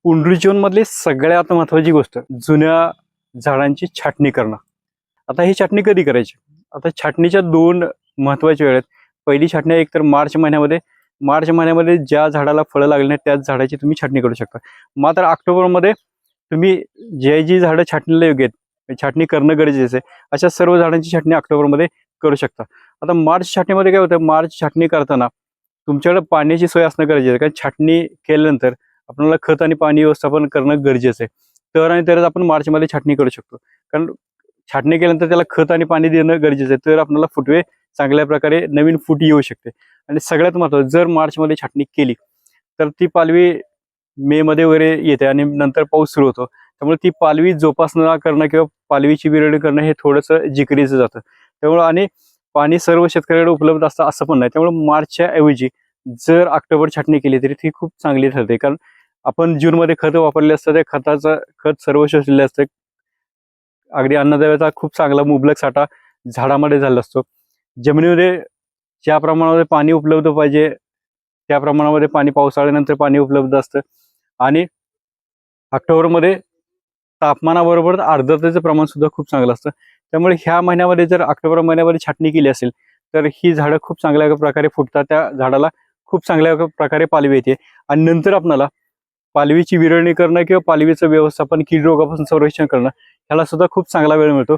पुनरुज्जीवनमधली सगळ्यात महत्त्वाची गोष्ट जुन्या झाडांची छाटणी करणं. आता ही छाटणी कधी करायची? आता छाटणीच्या 2 महत्त्वाच्या वेळा आहेत. पहिली छाटणी एक तर मार्च महिन्यामध्ये ज्या झाडाला फळं लागली नाहीत त्याच झाडाची तुम्ही छाटणी करू शकता. मात्र ऑक्टोबरमध्ये तुम्ही जी झाडं छाटणीला योग्य आहेत, छाटणी करणं गरजेचं आहे, अशा सर्व झाडांची छाटणी ऑक्टोबरमध्ये करू शकता. आता मार्च छाटणीमध्ये काय होतं, मार्च छाटणी करताना तुमच्याकडे पाण्याची सोय असणं गरजेचं आहे. कारण छाटणी केल्यानंतर आपल्याला खत आणि पाणी व्यवस्थापन करणं गरजेचं आहे. तर आणि तरच आपण मार्चमध्ये छाटणी करू शकतो. कारण छाटणी केल्यानंतर त्याला खत आणि पाणी देणं गरजेचं आहे. तर आपल्याला फुटवे चांगल्या प्रकारे नवीन फूट येऊ शकते. आणि सगळ्यात महत्त्वाचं, जर मार्चमध्ये छाटणी केली तर ती पालवी मेमध्ये वगैरे येते आणि नंतर पाऊस सुरू होतो. त्यामुळे ती पालवी जोपासना करणं किंवा पालवीची विरळणी करणं हे थोडंसं जिकिरीचं जातं. त्यामुळे आणि पाणी सर्व शेतकऱ्याकडे उपलब्ध असतं असं पण नाही. त्यामुळे मार्चच्या ऐवजी जर ऑक्टोबर छाटणी केली तरी ती खूप चांगली ठरते. कारण आपण जूनमध्ये खत वापरले असतं, त्या खताचं खत सर्व शोषलेलं असतं. अगदी अन्नद्रव्याचा खूप चांगला मुबलक साठा झाडामध्ये झाला असतो. जमिनीमध्ये ज्या प्रमाणामध्ये पाणी उपलब्ध पाहिजे त्या प्रमाणामध्ये पाणी पावसाळ्यानंतर पाणी उपलब्ध असतं. आणि ऑक्टोबरमध्ये तापमानाबरोबर आर्द्रतेचं प्रमाण सुद्धा खूप चांगलं असतं. त्यामुळे ह्या महिन्यामध्ये जर ऑक्टोबर महिन्यामध्ये छाटणी केली असेल तर ही झाडं खूप चांगल्या प्रकारे फुटतात. त्या झाडाला खूप चांगल्या प्रकारे पालवी येते आणि नंतर आपल्याला पालवीची विरळणी करणं किंवा पालवीचं व्यवस्थापन, कीड रोगापासून संरक्षण करणं ह्याला सुद्धा खूप चांगला वेळ मिळतो.